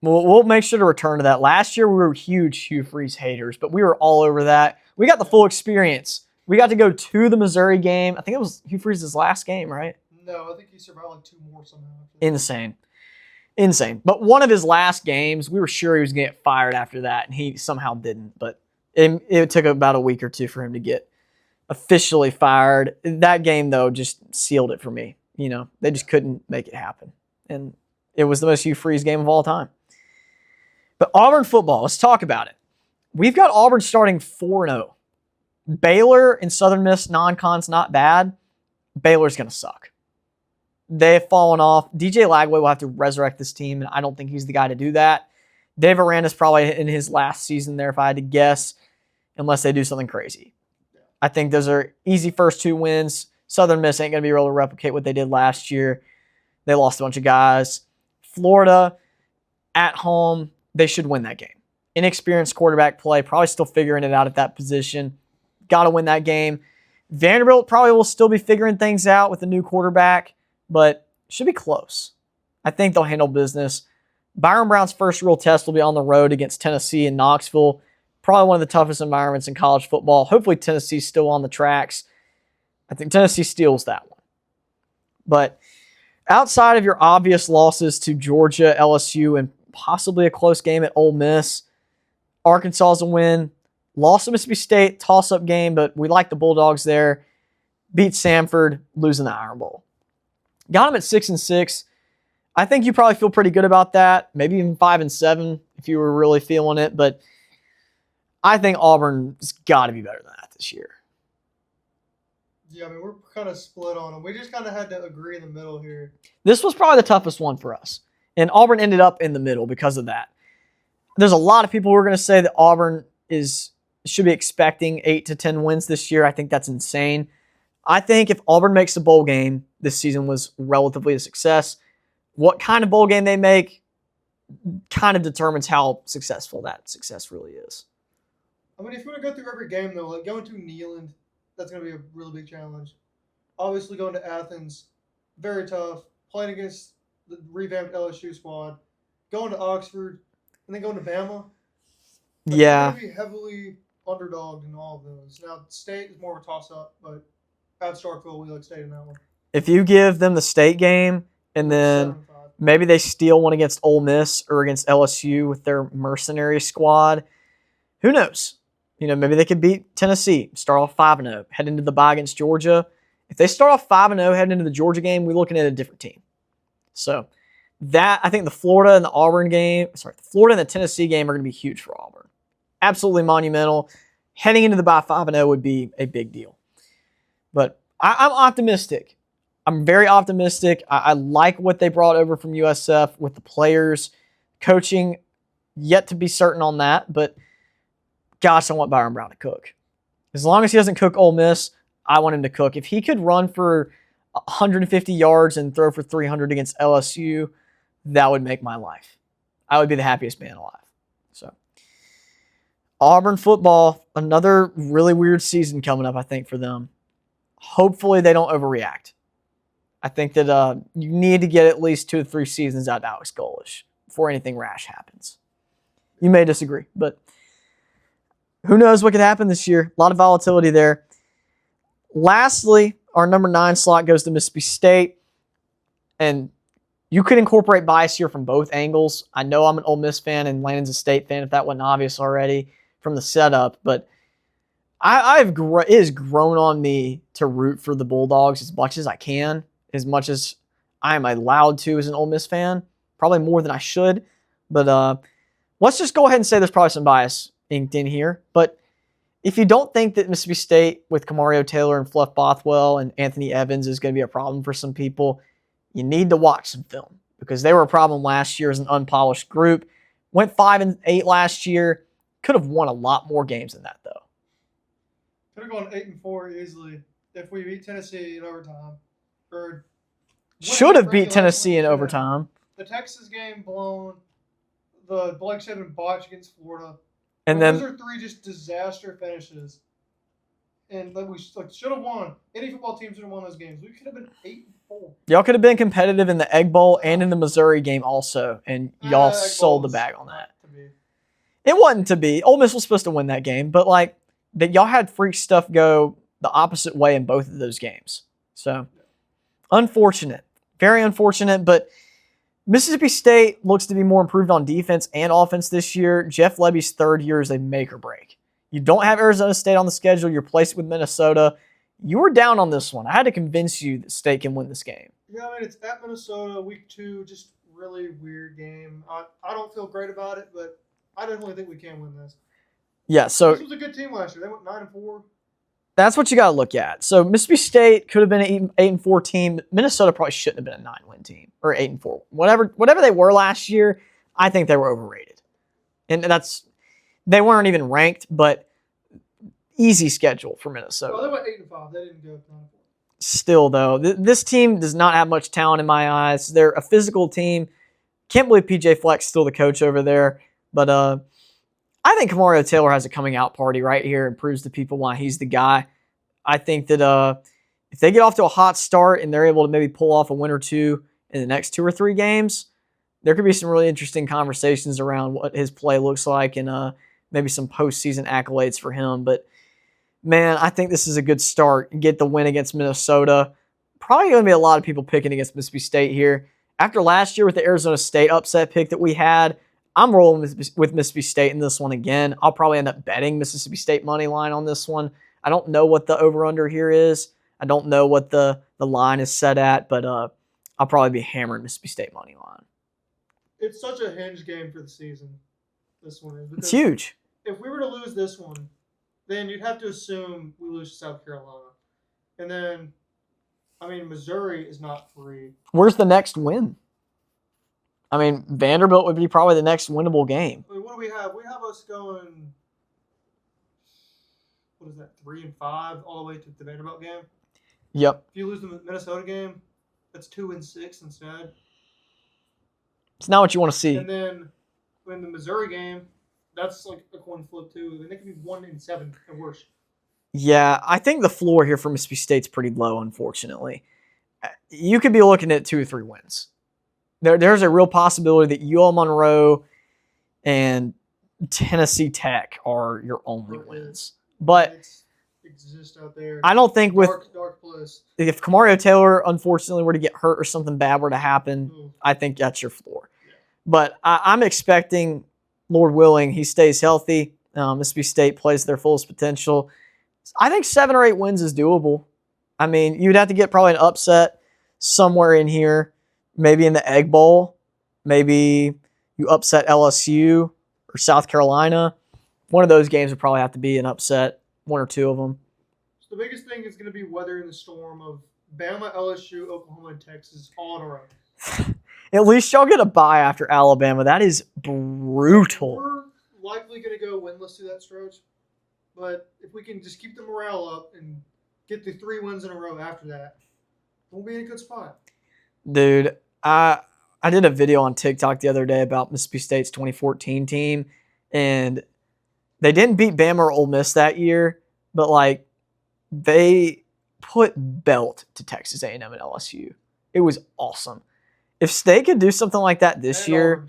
We'll make sure to return to that. Last year, we were huge Hugh Freeze haters, but we were all over that. We got the full experience. We got to go to the Missouri game. I think it was Hugh Freeze's last game, right? No, I think he survived like 2 more somehow. Insane. But one of his last games, we were sure he was going to get fired after that, and he somehow didn't. But it took about a week or 2 for him to get officially fired. That game, though, just sealed it for me. You know, they just couldn't make it happen. And it was the most Hugh Freeze game of all time. But Auburn football, let's talk about it. We've got Auburn starting 4-0. Baylor and Southern Miss non-con's not bad. Baylor's going to suck. They have fallen off. DJ Lagway will have to resurrect this team, and I don't think he's the guy to do that. Dave Aranda's probably in his last season there, if I had to guess, unless they do something crazy. I think those are easy first 2 wins. Southern Miss ain't going to be able to replicate what they did last year. They lost a bunch of guys. Florida, at home, they should win that game. Inexperienced quarterback play, probably still figuring it out at that position. Got to win that game. Vanderbilt probably will still be figuring things out with a new quarterback, but should be close. I think they'll handle business. Byron Brown's first real test will be on the road against Tennessee in Knoxville. Probably one of the toughest environments in college football. Hopefully Tennessee's still on the tracks. I think Tennessee steals that one. But outside of your obvious losses to Georgia, LSU, and possibly a close game at Ole Miss, Arkansas's a win. Lost to Mississippi State, toss-up game, but we like the Bulldogs there. Beat Samford, losing the Iron Bowl. Got them at 6-6. I think you probably feel pretty good about that. Maybe even 5-7 if you were really feeling it. But I think Auburn's got to be better than that this year. Yeah, I mean, we're kind of split on them. We just kind of had to agree in the middle here. This was probably the toughest one for us. And Auburn ended up in the middle because of that. There's a lot of people who are going to say that Auburn should be expecting 8 to 10 wins this year. I think that's insane. I think if Auburn makes a bowl game, this season was relatively a success. What kind of bowl game they make kind of determines how successful that success really is. I mean, if you want to go through every game, though, like going to Neyland, that's going to be a really big challenge. Obviously, going to Athens, very tough. Playing against the revamped LSU squad. Going to Oxford, and then going to Bama. Yeah. They're going to be heavily underdogged in all of those. Now, State is more of a toss-up, but at Starkville, we like State in that one. If you give them the State game, and then 7-5. maybe they steal one against Ole Miss or against LSU with their mercenary squad, who knows? You know, maybe they could beat Tennessee, start off 5-0, head into the bye against Georgia. If they start off 5-0, head into the Georgia game, we're looking at a different team. So that, I think the Florida and the Florida and the Tennessee game are going to be huge for Auburn. Absolutely monumental. Heading into the bye 5-0 would be a big deal. But I'm optimistic. I'm very optimistic. I like what they brought over from USF with the players. Coaching, yet to be certain on that, but gosh, I want Byron Brown to cook. As long as he doesn't cook Ole Miss, I want him to cook. If he could run for 150 yards and throw for 300 against LSU, that would make my life. I would be the happiest man alive. So, Auburn football, another really weird season coming up, I think, for them. Hopefully they don't overreact. I think that you need to get at least 2 to 3 seasons out of Alex Golesh before anything rash happens. You may disagree, but who knows what could happen this year. A lot of volatility there. Lastly, our number 9 slot goes to Mississippi State. And you could incorporate bias here from both angles. I know I'm an Ole Miss fan and Landon's a State fan, if that wasn't obvious already from the setup. But it has grown on me to root for the Bulldogs as much as I can, as much as I am allowed to as an Ole Miss fan. Probably more than I should. But let's just go ahead and say there's probably some bias inked in here. But if you don't think that Mississippi State with Kamario Taylor and Fluff Bothwell and Anthony Evans is going to be a problem for some people, you need to watch some film because they were a problem last year as an unpolished group. Went 5-8 last year. Could have won a lot more games than that, though. Could have gone 8-4 easily if we beat Tennessee in overtime. Or should have beat Tennessee in overtime. The Texas game blown. The Blake Shelton botch against Florida. And then those are three just disaster finishes. And we should have won. Any football team should have won those games. We could have been 8-4. Y'all could have been competitive in the Egg Bowl and in the Missouri game also, and y'all sold the bag on that. It wasn't to be. Ole Miss was supposed to win that game, but that y'all had freak stuff go the opposite way in both of those games. So, unfortunate. Very unfortunate, but Mississippi State looks to be more improved on defense and offense this year. Jeff Lebby's third year is a make or break. You don't have Arizona State on the schedule. You're placed with Minnesota. You were down on this one. I had to convince you that State can win this game. Yeah, I mean, it's at Minnesota, week 2, just really weird game. I don't feel great about it, but I definitely think we can win this. Yeah, so this was a good team last year. They went 9-4. That's what you got to look at. So Mississippi State could have been an 8-4 team. Minnesota probably shouldn't have been a 9-win team or 8-4. Whatever they were last year, I think they were overrated. And they weren't even ranked, but easy schedule for Minnesota. Well, they went 8-5. They didn't go 9-4. Still, though, this team does not have much talent in my eyes. They're a physical team. Can't believe PJ Fleck's still the coach over there. But I think Kamario Taylor has a coming out party right here and proves to people why he's the guy. I think that if they get off to a hot start and they're able to maybe pull off a win or two in the next 2 or 3 games, there could be some really interesting conversations around what his play looks like and maybe some postseason accolades for him. But, man, I think this is a good start. Get the win against Minnesota. Probably going to be a lot of people picking against Mississippi State here. After last year with the Arizona State upset pick that we had, I'm rolling with Mississippi State in this one again. I'll probably end up betting Mississippi State money line on this one. I don't know what the over-under here is. I don't know what the line is set at, but I'll probably be hammering Mississippi State money line. It's such a hinge game for the season, this one is. It's huge. If we were to lose this one, then you'd have to assume we lose to South Carolina. And then, I mean, Missouri is not free. Where's the next win? I mean, Vanderbilt would be probably the next winnable game. I mean, what do we have? We have us going, what is that, 3-5 all the way to the Vanderbilt game? Yep. If you lose the Minnesota game, that's 2-6 instead. It's not what you want to see. And then in the Missouri game, that's like a coin flip too. And they could be 1-7 and worse. Yeah, I think the floor here for Mississippi State's pretty low, unfortunately. You could be looking at 2 or 3 wins. There's a real possibility that UL Monroe and Tennessee Tech are your only wins. But exist out there. I don't think dark place. If Kamario Taylor unfortunately were to get hurt or something bad were to happen, I think that's your floor. Yeah. But I'm expecting, Lord willing, he stays healthy. Mississippi State plays to their fullest potential. I think 7 or 8 wins is doable. I mean, you'd have to get probably an upset somewhere in here. Maybe in the Egg Bowl. Maybe you upset LSU or South Carolina. One of those games would probably have to be an upset, 1 or 2 of them. So the biggest thing is going to be weathering the storm of Bama, LSU, Oklahoma, and Texas all in a row. At least y'all get a bye after Alabama. That is brutal. We're likely going to go winless through that stretch. But if we can just keep the morale up and get the 3 wins in a row after that, we'll be in a good spot. Dude, I did a video on TikTok the other day about Mississippi State's 2014 team, and they didn't beat Bama or Ole Miss that year, but they put belt to Texas A&M and LSU. It was awesome. If State could do something like that this year,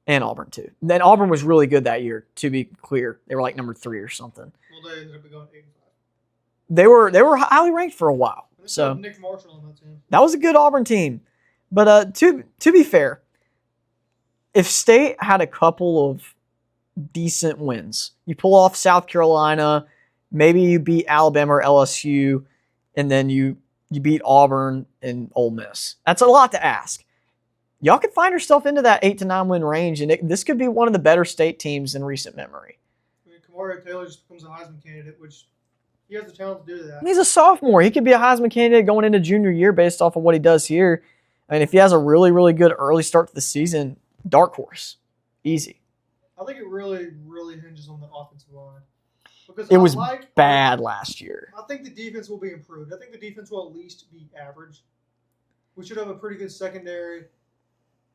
and Auburn too. Then Auburn was really good that year, to be clear. They were like number 3 or something. Well, they ended up going 8-5. They were highly ranked for a while. So Nick Marshall on that team. That was a good Auburn team. But to be fair, if State had a couple of decent wins, you pull off South Carolina, maybe you beat Alabama or LSU, and then you beat Auburn and Ole Miss. That's a lot to ask. y'all could find yourself into that 8 to 9 win range, and this could be one of the better state teams in recent memory. I mean, Kamari Taylor just becomes a Heisman candidate, which he has the talent to do that. He's a sophomore. He could be a Heisman candidate going into junior year based off of what he does here. I mean, if he has a really, really good early start to the season, dark horse. Easy. I think it really, really hinges on the offensive line. Because it was bad last year. I think the defense will be improved. I think the defense will at least be average. We should have a pretty good secondary.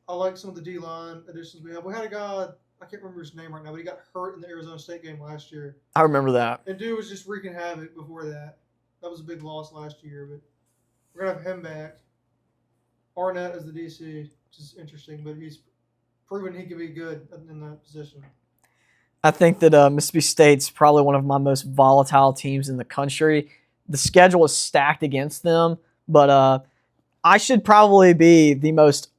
I like some of the D-line additions we have. We had a guy, I can't remember his name right now, but he got hurt in the Arizona State game last year. I remember that. And dude was just wreaking havoc before that. That was a big loss last year, but we're going to have him back. Arnett as the DC, which is interesting, but he's proven he can be good in that position. I think that Mississippi State's probably one of my most volatile teams in the country. The schedule is stacked against them, but I should probably be the most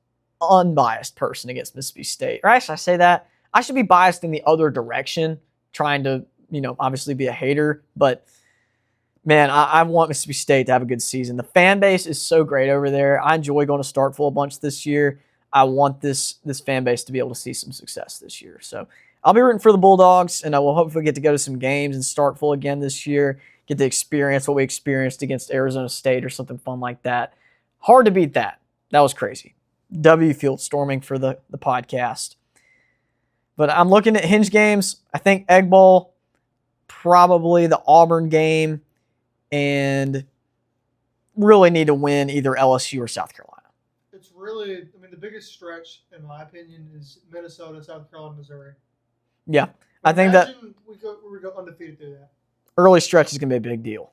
unbiased person against Mississippi State. Or actually, I say that. I should be biased in the other direction, trying to, obviously be a hater. But, man, I want Mississippi State to have a good season. The fan base is so great over there. I enjoy going to Starkville a bunch this year. I want this fan base to be able to see some success this year. So I'll be rooting for the Bulldogs, and I will hopefully get to go to some games in Starkville again this year, get to experience what we experienced against Arizona State or something fun like that. Hard to beat that. That was crazy. W field storming for the podcast. But I'm looking at hinge games. I think Egg Bowl, probably the Auburn game, and really need to win either LSU or South Carolina. It's really, the biggest stretch, in my opinion, is Minnesota, South Carolina, Missouri. Yeah, I think that we would go undefeated through that. Early stretch is going to be a big deal.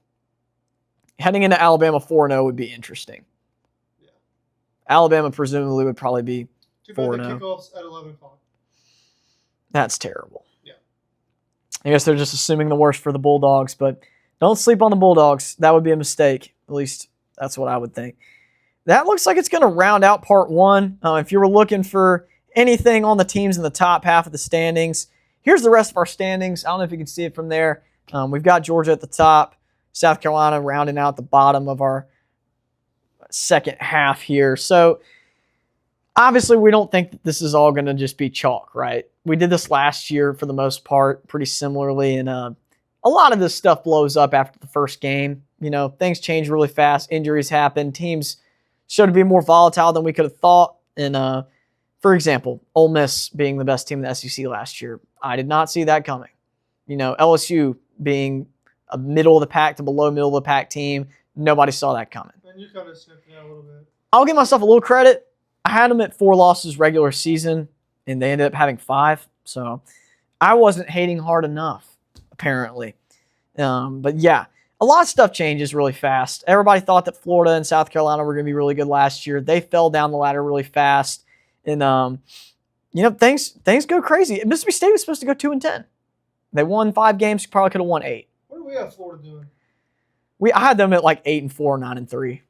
Heading into Alabama 4-0 would be interesting. Yeah. Alabama presumably would probably be 4-0. Too bad the kickoffs at 11 o'clock. That's terrible. Yeah. I guess they're just assuming the worst for the Bulldogs, but don't sleep on the Bulldogs. That would be a mistake. At least that's what I would think. That looks like it's going to round out part one. If you were looking for anything on the teams in the top half of the standings, here's the rest of our standings. I don't know if you can see it from there. We've got Georgia at the top, South Carolina rounding out the bottom of our second half here. So obviously we don't think that this is all going to just be chalk, right? We did this last year for the most part pretty similarly, and a lot of this stuff blows up after the first game. Things change really fast. Injuries happen. Teams showed to be more volatile than we could have thought. And for example, Ole Miss being the best team in the SEC last year, I did not see that coming. LSU being a middle of the pack to below middle of the pack team, nobody saw that coming. And you kind of sniffed it out a little bit. I'll give myself a little credit. I had them at 4 losses regular season, and they ended up having 5. So I wasn't hating hard enough, apparently. But yeah, a lot of stuff changes really fast. Everybody thought that Florida and South Carolina were going to be really good last year. They fell down the ladder really fast. And, things go crazy. Mississippi State was supposed to go 2-10. They won 5 games, probably could have won 8. What do we have Florida doing? I had them at like 8-4, 9-3.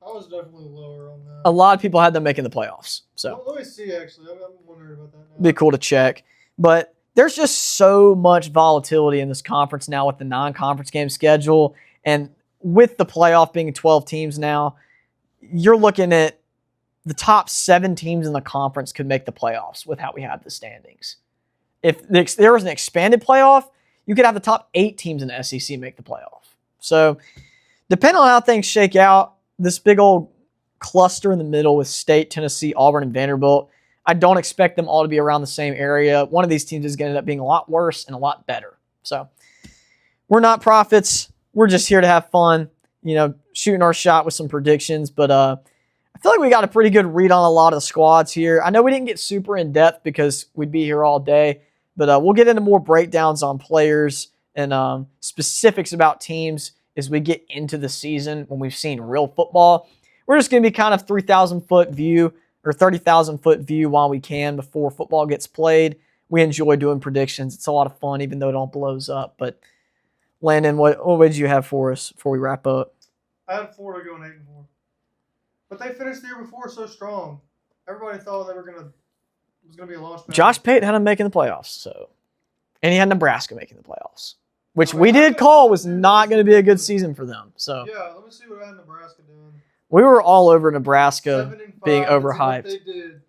I was definitely lower on that. A lot of people had them making the playoffs. So let me see, actually. I'm wondering about that now. It'd be cool to check. But there's just so much volatility in this conference now with the non-conference game schedule. And with the playoff being 12 teams now, you're looking at the top 7 teams in the conference could make the playoffs with how we have the standings. If there was an expanded playoff, you could have the top 8 teams in the SEC make the playoff. So depending on how things shake out, this big old cluster in the middle with State, Tennessee, Auburn, and Vanderbilt, I don't expect them all to be around the same area. One of these teams is going to end up being a lot worse and a lot better. So we're not prophets. We're just here to have fun, shooting our shot with some predictions. But I feel like we got a pretty good read on a lot of the squads here. I know we didn't get super in-depth because we'd be here all day. But we'll get into more breakdowns on players and specifics about teams as we get into the season when we've seen real football. We're just going to be kind of 3,000-foot view or 30,000-foot view while we can before football gets played. We enjoy doing predictions. It's a lot of fun, even though it all blows up. But Landon, what did you have for us before we wrap up? I had Florida going 8-4, but they finished the year before so strong. Everybody thought it was going to be a launch pad. Josh Pate had them making the playoffs, and he had Nebraska making the playoffs, which we did call was not going to be a good season for them. So yeah, let me see what I had Nebraska doing. We were all over Nebraska 7-5. being That's what overhyped. they did.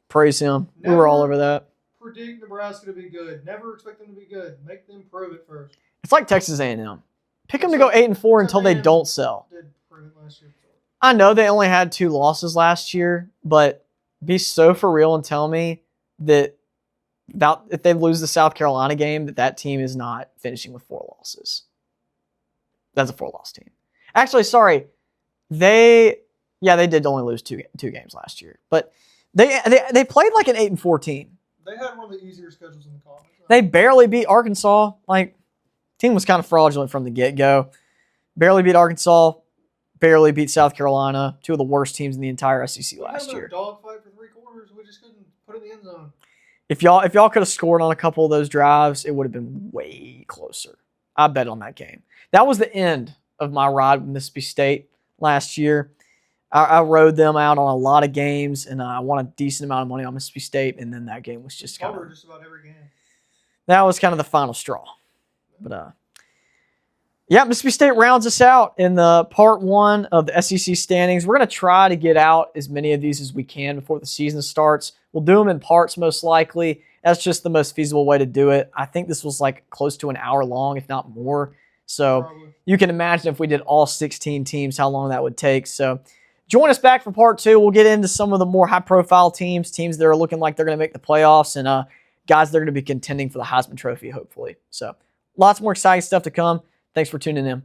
Praise him. We Never were all over that. Predict Nebraska to be good. Never expect them to be good. Make them prove it first. It's like Texas A&M. Pick them to go 8-4 until they don't sell. Did prove it last year. I know they only had 2 losses last year, but be so for real and tell me that if they lose the South Carolina game, that team is not finishing with 4 losses. That's a 4-loss team. Actually, sorry. They did only lose two games last year, but they played like an 8-4 team. They had one of the easier schedules in the conference. They barely beat Arkansas. Like, team was kind of fraudulent from the get-go. Barely beat Arkansas. Barely beat South Carolina. 2 of the worst teams in the entire SEC last year. Dogfight for 3 quarters. We just couldn't put it in the end zone. If y'all could have scored on a couple of those drives, it would have been way closer. I bet on that game. That was the end of my ride with Mississippi State last year. I rode them out on a lot of games, and I won a decent amount of money on Mississippi State, and then that game was just kind of... just about every game. That was kind of the final straw. But, yeah, Mississippi State rounds us out in the part 1 of the SEC standings. We're going to try to get out as many of these as we can before the season starts. We'll do them in parts most likely. That's just the most feasible way to do it. I think this was like close to an hour long, if not more. So you can imagine if we did all 16 teams, how long that would take. So join us back for part 2. We'll get into some of the more high-profile teams that are looking like they're going to make the playoffs, and guys that are going to be contending for the Heisman Trophy, hopefully. So lots more exciting stuff to come. Thanks for tuning in.